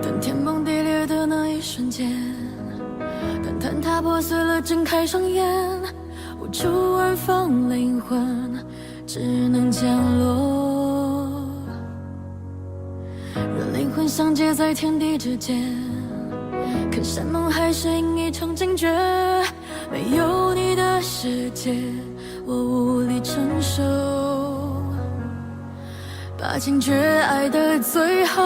等天崩地裂的那一瞬间，等坍塌破碎了，睁开双眼，无处安放灵魂，只能降落。若灵魂相接在天地之间，可山盟海誓因一场惊觉，没有你的世界，我无力承受。把情绝爱的最后，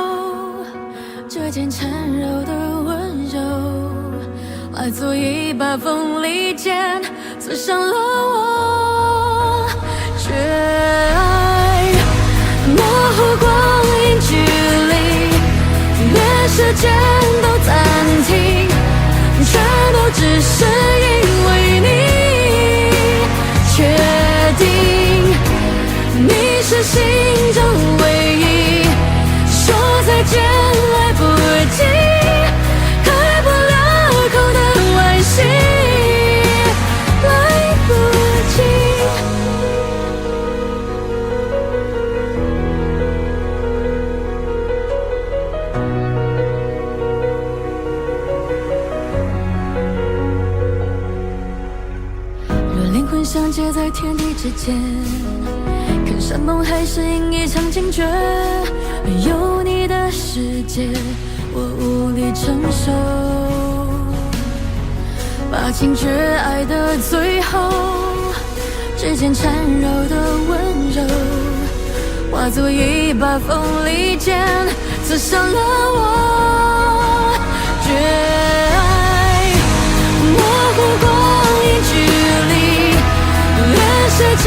这件缠绕的温柔，化作一把锋利剑，刺伤了我。绝爱模糊光阴距离，连时间都暂停，全都只是因为你。确定你是心中唯一，说再见来不及，开不了口的惋惜，来不及。若灵魂相接在天地之间，看山盟海誓因一场惊觉，没有你的世界，我无力承受。把情绝爱的最后，指尖缠绕的温柔，化作一把锋利剑，刺伤了我。绝爱模糊光阴距离，连时间